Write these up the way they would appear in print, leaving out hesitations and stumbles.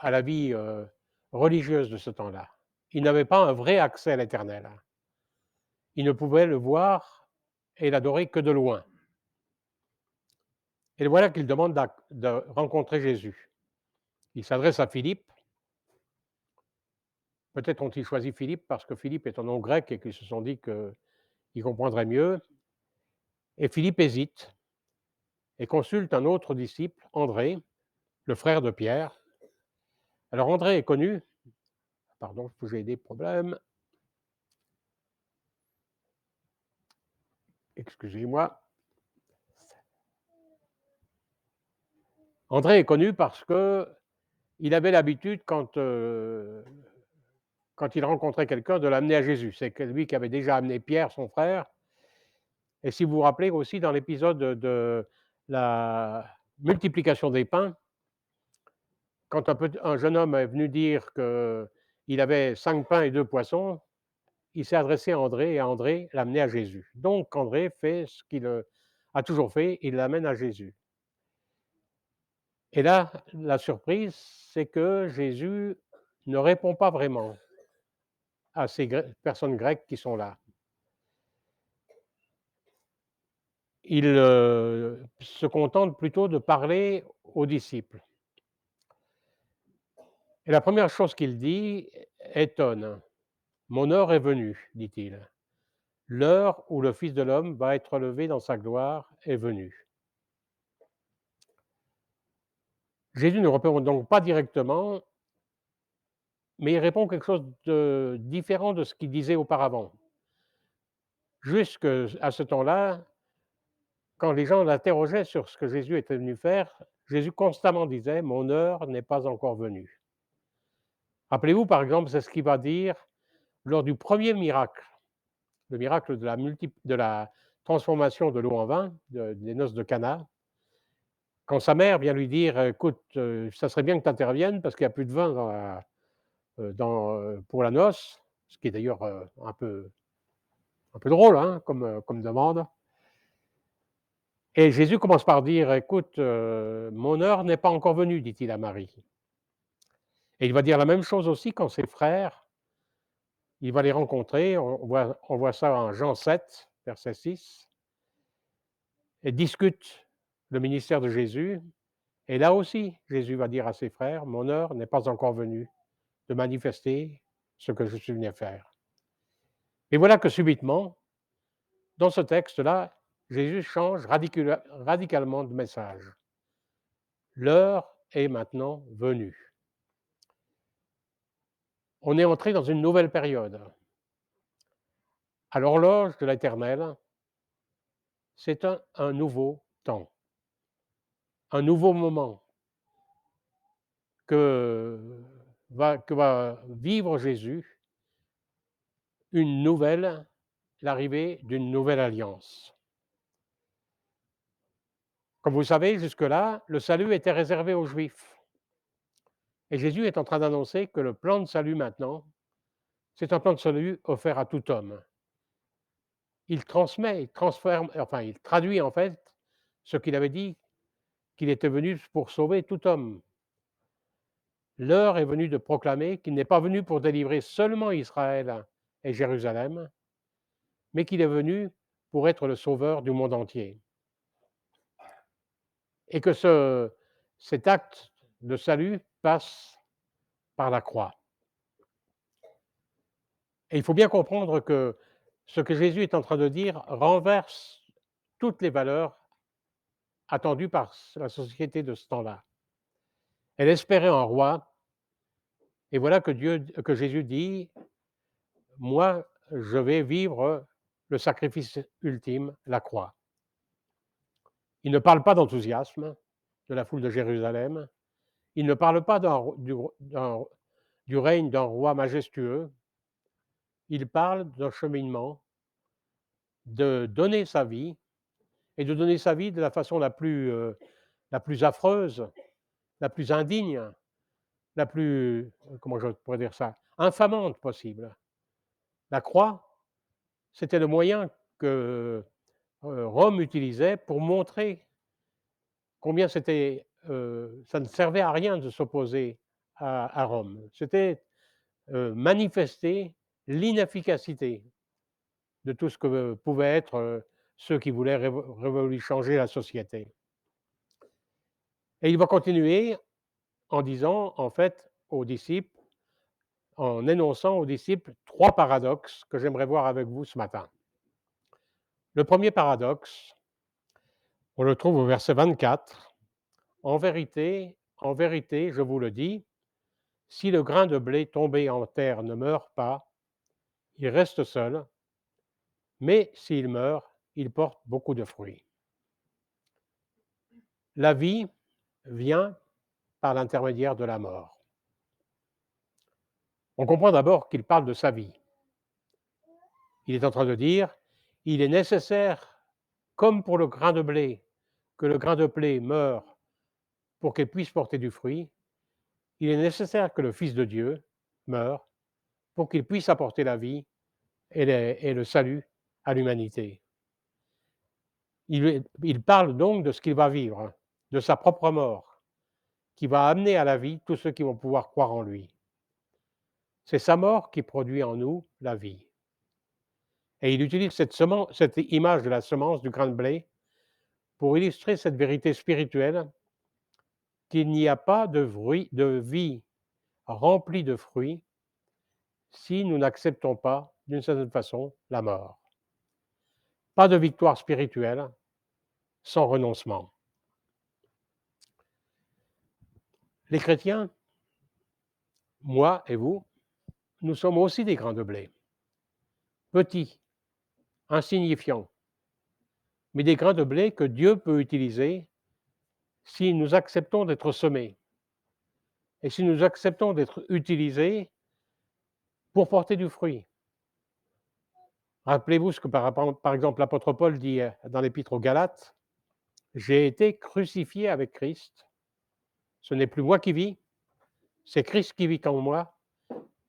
à la vie religieuse de ce temps-là. Il n'avait pas un vrai accès à l'Éternel. Il ne pouvait le voir et l'adorer que de loin. Et voilà qu'il demande de rencontrer Jésus. Il s'adresse à Philippe. Peut-être ont-ils choisi Philippe parce que Philippe est un nom grec et qu'ils se sont dit qu'il comprendrait mieux. Et Philippe hésite et consulte un autre disciple, André, le frère de Pierre. Alors André est connu. Pardon, j'ai des problèmes. Excusez-moi. André est connu parce qu'il avait l'habitude, quand il rencontrait quelqu'un, de l'amener à Jésus. C'est lui qui avait déjà amené Pierre, son frère. Et si vous vous rappelez aussi, dans l'épisode de la multiplication des pains, quand un jeune homme est venu dire qu'il avait 5 pains et 2 poissons, il s'est adressé à André et André l'a amené à Jésus. Donc André fait ce qu'il a toujours fait, il l'amène à Jésus. Et là, la surprise, c'est que Jésus ne répond pas vraiment à ces personnes grecques qui sont là. Il se contente plutôt de parler aux disciples. Et la première chose qu'il dit étonne. Mon heure est venue, dit-il. L'heure où le Fils de l'homme va être relevé dans sa gloire est venue. Jésus ne répond donc pas directement, mais il répond quelque chose de différent de ce qu'il disait auparavant. Jusqu'à ce temps-là, quand les gens l'interrogeaient sur ce que Jésus était venu faire, Jésus constamment disait: «Mon heure n'est pas encore venue». Rappelez-vous, par exemple, c'est ce qu'il va dire lors du premier miracle, le miracle de la transformation de l'eau en vin, des noces de Cana. Quand sa mère vient lui dire: «Écoute, ça serait bien que tu interviennes parce qu'il n'y a plus de vin pour la noce», ce qui est d'ailleurs un peu drôle, hein, comme demande. Et Jésus commence par dire: «Écoute, mon heure n'est pas encore venue», dit-il à Marie. Et il va dire la même chose aussi quand ses frères, il va les rencontrer, on voit ça en Jean 7, verset 6, et discutent le ministère de Jésus. Et là aussi, Jésus va dire à ses frères: «Mon heure n'est pas encore venue de manifester ce que je suis venu faire». Et voilà que subitement, dans ce texte-là, Jésus change radicalement de message. L'heure est maintenant venue. On est entré dans une nouvelle période. À l'horloge de l'Éternel, c'est un nouveau temps, un nouveau moment que va vivre Jésus, l'arrivée d'une nouvelle alliance. Comme vous le savez, jusque-là, le salut était réservé aux Juifs. Et Jésus est en train d'annoncer que le plan de salut maintenant, c'est un plan de salut offert à tout homme. Il transmet, il transforme, enfin, il traduit en fait ce qu'il avait dit, qu'il était venu pour sauver tout homme. L'heure est venue de proclamer qu'il n'est pas venu pour délivrer seulement Israël et Jérusalem, mais qu'il est venu pour être le sauveur du monde entier. Et que cet acte de salut passe par la croix. Et il faut bien comprendre que ce que Jésus est en train de dire renverse toutes les valeurs attendues par la société de ce temps-là. Elle espérait un roi, et voilà que Jésus dit: «Moi, je vais vivre le sacrifice ultime, la croix». Il ne parle pas d'enthousiasme de la foule de Jérusalem. Il ne parle pas du règne d'un roi majestueux. Il parle d'un cheminement, de donner sa vie, et de donner sa vie de la façon la plus affreuse, la plus indigne, la plus, comment je pourrais dire ça? Infamante possible. La croix, c'était le moyen que, Rome utilisait pour montrer combien ça ne servait à rien de s'opposer à Rome. C'était, manifester l'inefficacité de tout ce que pouvaient être, ceux qui voulaient changer la société. Et il va continuer en disant, en fait, aux disciples, en énonçant aux disciples 3 paradoxes que j'aimerais voir avec vous ce matin. Le premier paradoxe, on le trouve au verset 24. En vérité, je vous le dis, si le grain de blé tombé en terre ne meurt pas, il reste seul, mais s'il meurt, il porte beaucoup de fruits. La vie vient par l'intermédiaire de la mort. On comprend d'abord qu'il parle de sa vie. Il est en train de dire, il est nécessaire, comme pour le grain de blé, que le grain de blé meure pour qu'il puisse porter du fruit, il est nécessaire que le Fils de Dieu meure pour qu'il puisse apporter la vie et le salut à l'humanité. Il parle donc de ce qu'il va vivre, de sa propre mort, qui va amener à la vie tous ceux qui vont pouvoir croire en lui. C'est sa mort qui produit en nous la vie. Et il utilise cette image de la semence du grain de blé pour illustrer cette vérité spirituelle qu'il n'y a pas de vie remplie de fruits si nous n'acceptons pas, d'une certaine façon, la mort. Pas de victoire spirituelle sans renoncement. Les chrétiens, moi et vous, nous sommes aussi des grains de blé, petits, insignifiants, mais des grains de blé que Dieu peut utiliser si nous acceptons d'être semés et si nous acceptons d'être utilisés pour porter du fruit. Rappelez-vous ce que par exemple l'apôtre Paul dit dans l'épître aux Galates, j'ai été crucifié avec Christ, ce n'est plus moi qui vis, c'est Christ qui vit en moi,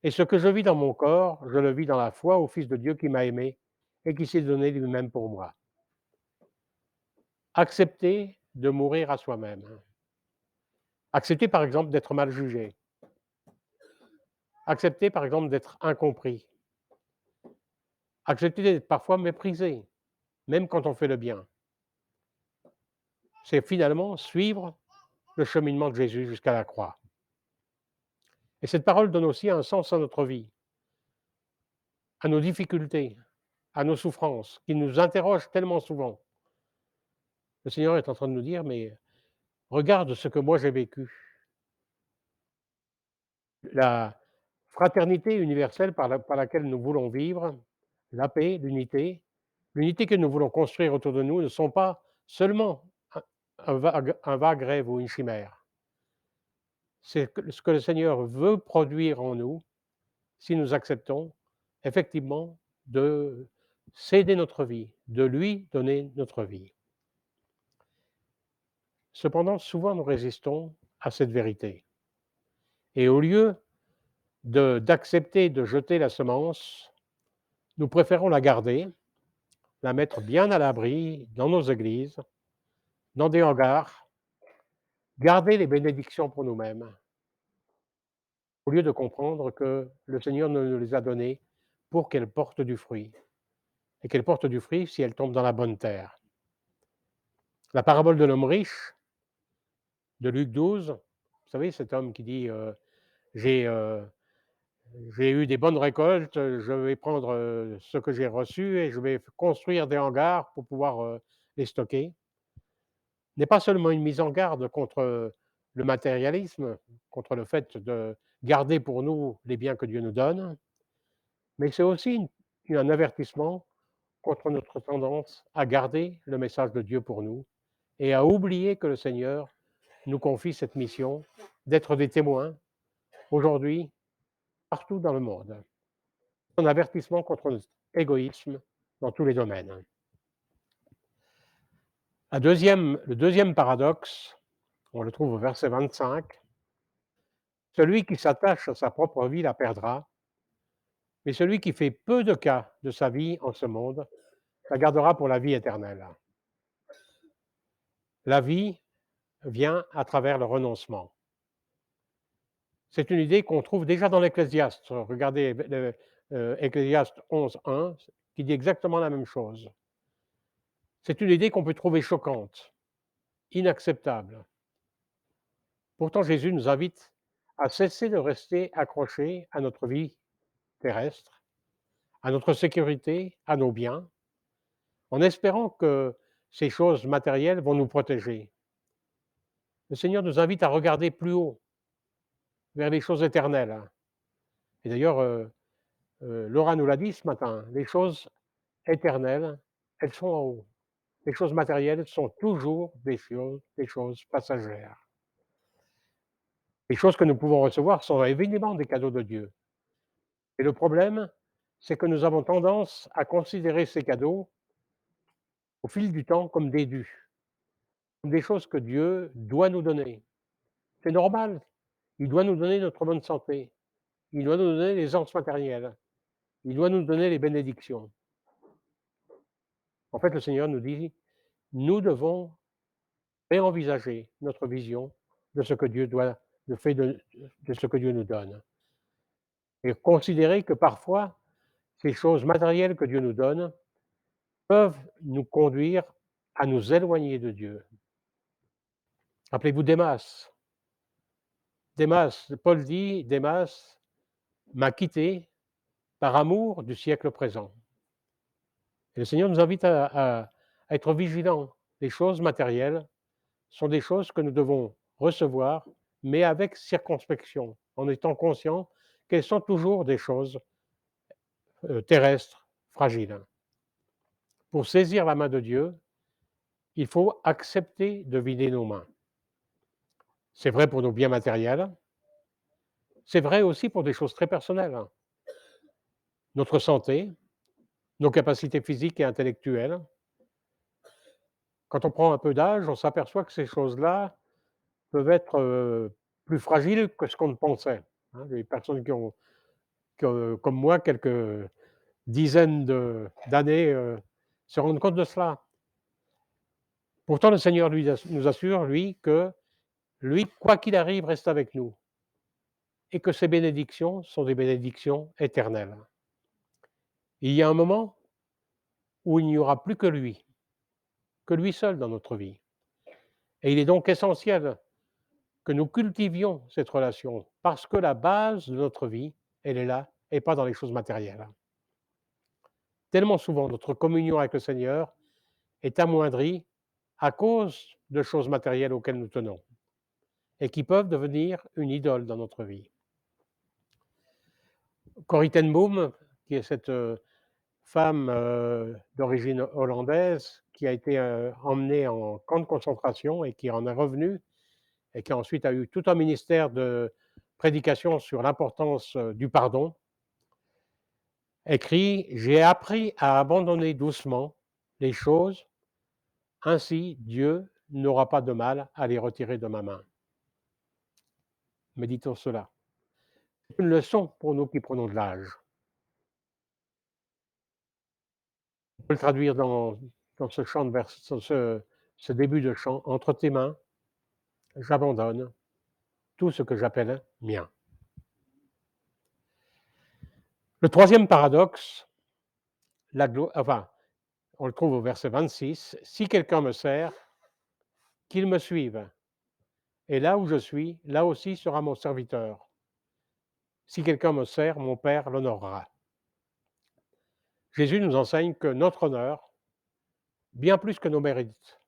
et ce que je vis dans mon corps, je le vis dans la foi au Fils de Dieu qui m'a aimé et qui s'est donné lui-même pour moi. Accepter de mourir à soi-même. Accepter par exemple d'être mal jugé. Accepter par exemple d'être incompris. Accepter d'être parfois méprisé, même quand on fait le bien. C'est finalement suivre le cheminement de Jésus jusqu'à la croix. Et cette parole donne aussi un sens à notre vie, à nos difficultés, à nos souffrances, qui nous interrogent tellement souvent. Le Seigneur est en train de nous dire, mais regarde ce que moi j'ai vécu. La fraternité universelle par laquelle nous voulons vivre, la paix, l'unité que nous voulons construire autour de nous ne sont pas seulement un vague rêve ou une chimère. C'est ce que le Seigneur veut produire en nous si nous acceptons effectivement de céder notre vie, de lui donner notre vie. Cependant, souvent nous résistons à cette vérité. Et au lieu d'accepter de jeter la semence, nous préférons la garder, la mettre bien à l'abri dans nos églises, dans des hangars, garder les bénédictions pour nous-mêmes, au lieu de comprendre que le Seigneur nous les a données pour qu'elles portent du fruit. Et qu'elles portent du fruit si elles tombent dans la bonne terre. La parabole de l'homme riche, de Luc 12, vous savez, cet homme qui dit j'ai, j'ai eu des bonnes récoltes, je vais prendre ce que j'ai reçu et je vais construire des hangars pour pouvoir les stocker, n'est pas seulement une mise en garde contre le matérialisme, contre le fait de garder pour nous les biens que Dieu nous donne, mais c'est aussi un avertissement contre notre tendance à garder le message de Dieu pour nous et à oublier que le Seigneur nous confie cette mission d'être des témoins aujourd'hui partout dans le monde. Un avertissement contre notre égoïsme dans tous les domaines. Le deuxième paradoxe, on le trouve au verset 25. Celui qui s'attache à sa propre vie la perdra, mais celui qui fait peu de cas de sa vie en ce monde la gardera pour la vie éternelle. La vie vient à travers le renoncement. C'est une idée qu'on trouve déjà dans l'Ecclésiaste. Regardez Ecclésiaste 11:1 qui dit exactement la même chose. C'est une idée qu'on peut trouver choquante, inacceptable. Pourtant, Jésus nous invite à cesser de rester accrochés à notre vie terrestre, à notre sécurité, à nos biens, en espérant que ces choses matérielles vont nous protéger. Le Seigneur nous invite à regarder plus haut, vers les choses éternelles. Et d'ailleurs, Laura nous l'a dit ce matin, les choses éternelles, elles sont en haut. Les choses matérielles sont toujours des choses passagères. Les choses que nous pouvons recevoir sont évidemment des cadeaux de Dieu. Et le problème, c'est que nous avons tendance à considérer ces cadeaux, au fil du temps, comme des dus, comme des choses que Dieu doit nous donner. C'est normal, il doit nous donner notre bonne santé, il doit nous donner l'aisance matérielle, il doit nous donner les bénédictions. En fait, le Seigneur nous dit, nous devons réenvisager notre vision de ce que Dieu doit de fait de ce que Dieu nous donne et considérer que parfois, ces choses matérielles que Dieu nous donne peuvent nous conduire à nous éloigner de Dieu. Rappelez-vous Démas. Démas, Paul dit: «Démas m'a quitté par amour du siècle présent». Et le Seigneur nous invite à être vigilants. Les choses matérielles sont des choses que nous devons recevoir, mais avec circonspection, en étant conscients qu'elles sont toujours des choses, terrestres, fragiles. Pour saisir la main de Dieu, il faut accepter de vider nos mains. C'est vrai pour nos biens matériels, c'est vrai aussi pour des choses très personnelles. Notre santé, nos capacités physiques et intellectuelles. Quand on prend un peu d'âge, on s'aperçoit que ces choses-là peuvent être, plus fragiles que ce qu'on ne pensait, hein. Les personnes qui ont, comme moi, quelques dizaines d'années, se rendent compte de cela. Pourtant, le Seigneur nous assure, lui, que lui, quoi qu'il arrive, reste avec nous et que ses bénédictions sont des bénédictions éternelles. Il y a un moment où il n'y aura plus que lui seul dans notre vie. Et il est donc essentiel que nous cultivions cette relation parce que la base de notre vie, elle est là et pas dans les choses matérielles. Tellement souvent, notre communion avec le Seigneur est amoindrie à cause de choses matérielles auxquelles nous tenons et qui peuvent devenir une idole dans notre vie. Corrie ten Boom, qui est cette femme d'origine hollandaise qui a été emmenée en camp de concentration et qui en est revenue et qui ensuite a eu tout un ministère de prédication sur l'importance du pardon, écrit: «J'ai appris à abandonner doucement les choses, ainsi Dieu n'aura pas de mal à les retirer de ma main». Méditons cela. C'est une leçon pour nous qui prenons de l'âge. On peut le traduire dans ce chant de vers dans ce début de chant: «Entre tes mains, j'abandonne tout ce que j'appelle mien». Le troisième paradoxe, enfin, on le trouve au verset 26: «Si quelqu'un me sert, qu'il me suive, et là où je suis, là aussi sera mon serviteur. Si quelqu'un me sert, mon Père l'honorera». Jésus nous enseigne que notre honneur, bien plus que nos mérites,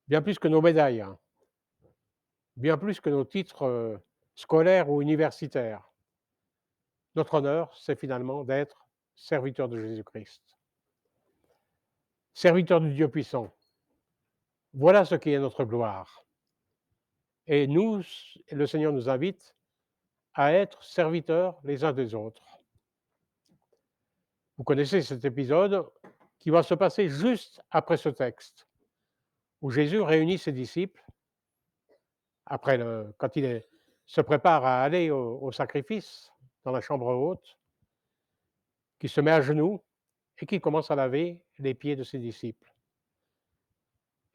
bien plus que nos médailles, hein, bien plus que nos titres, scolaires ou universitaires, notre honneur, c'est finalement d'être serviteur de Jésus-Christ, serviteur du Dieu puissant. Voilà ce qui est notre gloire. Et nous, le Seigneur nous invite à être serviteurs les uns des autres. Vous connaissez cet épisode qui va se passer juste après ce texte, où Jésus réunit ses disciples, quand se prépare à aller au sacrifice dans la chambre haute, qui se met à genoux et qui commence à laver les pieds de ses disciples.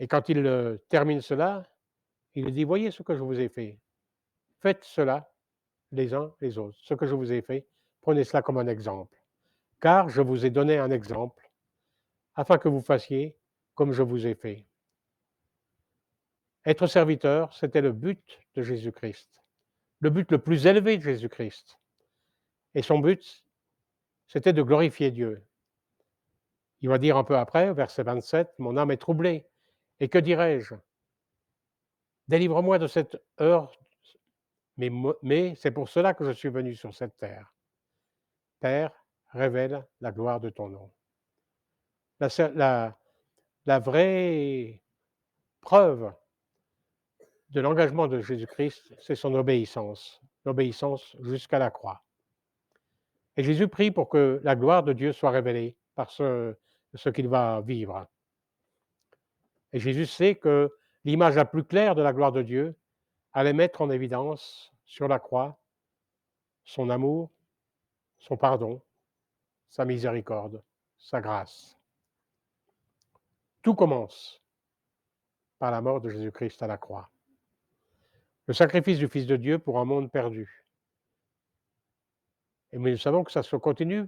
Et quand il termine cela, il dit: «Voyez ce que je vous ai fait. faites cela les uns les autres. Ce que je vous ai fait, prenez cela comme un exemple. Car je vous ai donné un exemple, afin que vous fassiez comme je vous ai fait. Être serviteur, c'était le but de Jésus-Christ, le but le plus élevé de Jésus-Christ. Et son but, c'était de glorifier Dieu. Il va dire un peu après, au verset 27, « Mon âme est troublée, et que dirais-je? Délivre-moi de cette heure, mais c'est pour cela que je suis venu sur cette terre. Père, révèle la gloire de ton nom. » La, la vraie preuve de l'engagement de Jésus-Christ, c'est son obéissance, l'obéissance jusqu'à la croix. Et Jésus prie pour que la gloire de Dieu soit révélée par ce qu'il va vivre. Et Jésus sait que l'image la plus claire de la gloire de Dieu allait mettre en évidence sur la croix son amour, son pardon, sa miséricorde, sa grâce. Tout commence par la mort de Jésus-Christ à la croix. Le sacrifice du Fils de Dieu pour un monde perdu. Et nous savons que ça se continue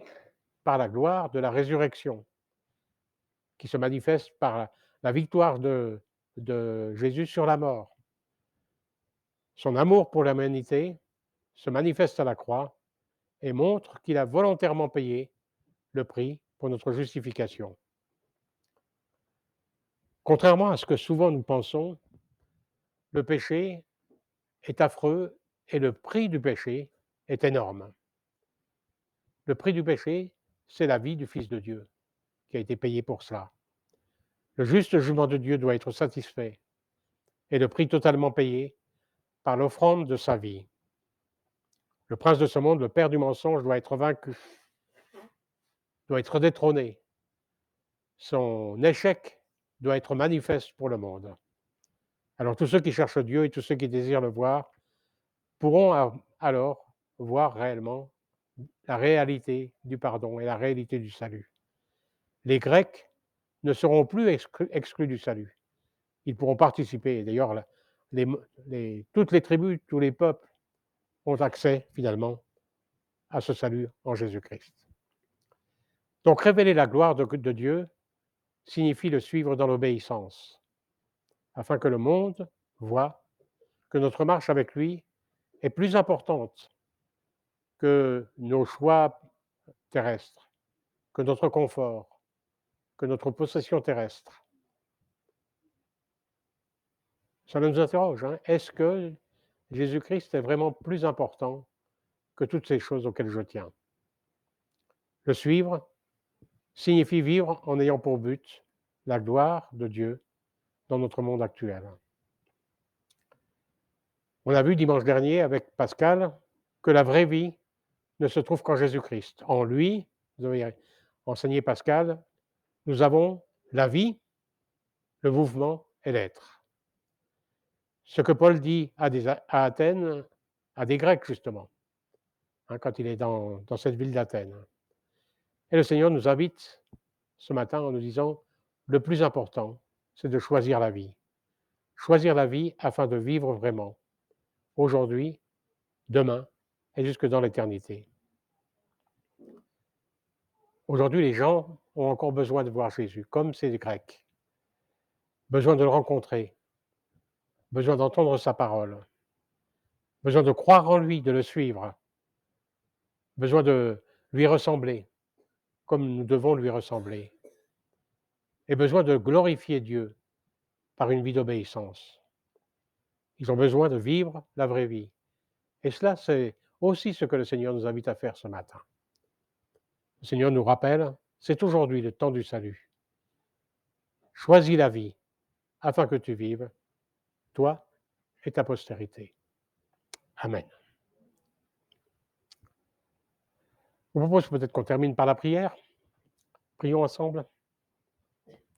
par la gloire de la résurrection, qui se manifeste par la victoire de Jésus sur la mort. Son amour pour l'humanité se manifeste à la croix et montre qu'il a volontairement payé le prix pour notre justification. Contrairement à ce que souvent nous pensons, le péché est affreux et le prix du péché est énorme. Le prix du péché, c'est la vie du Fils de Dieu qui a été payé pour cela. Le juste jugement de Dieu doit être satisfait et le prix totalement payé par l'offrande de sa vie. Le prince de ce monde, le père du mensonge, doit être vaincu, doit être détrôné. Son échec doit être manifeste pour le monde. Alors tous ceux qui cherchent Dieu et tous ceux qui désirent le voir pourront alors voir réellement la réalité du pardon et la réalité du salut. Les Grecs ne seront plus exclus du salut. Ils pourront participer. D'ailleurs, toutes les tribus, tous les peuples ont accès finalement à ce salut en Jésus-Christ. Donc révéler la gloire de Dieu signifie le suivre dans l'obéissance, afin que le monde voit que notre marche avec lui est plus importante que nos choix terrestres, que notre confort, que notre possession terrestre. Ça nous interroge, hein? Est-ce que Jésus-Christ est vraiment plus important que toutes ces choses auxquelles je tiens? Le suivre signifie vivre en ayant pour but la gloire de Dieu dans notre monde actuel. On a vu dimanche dernier avec Pascal que la vraie vie ne se trouve qu'en Jésus-Christ. En lui, vous avez enseigné Pascal, nous avons la vie, le mouvement et l'être. Ce que Paul dit à Athènes, à des Grecs justement, hein, quand il est dans cette ville d'Athènes. Et le Seigneur nous invite ce matin en nous disant, le plus important, c'est de choisir la vie. Choisir la vie afin de vivre vraiment, aujourd'hui, demain et jusque dans l'éternité. Aujourd'hui, les gens ont encore besoin de voir Jésus, comme ces Grecs. Besoin de le rencontrer, besoin d'entendre sa parole, besoin de croire en lui, de le suivre, besoin de lui ressembler, comme nous devons lui ressembler, et besoin de glorifier Dieu par une vie d'obéissance. Ils ont besoin de vivre la vraie vie. Et cela, c'est aussi ce que le Seigneur nous invite à faire ce matin. Le Seigneur nous rappelle, c'est aujourd'hui le temps du salut. Choisis la vie afin que tu vives, toi et ta postérité. Amen. Je vous propose peut-être qu'on termine par la prière. Prions ensemble.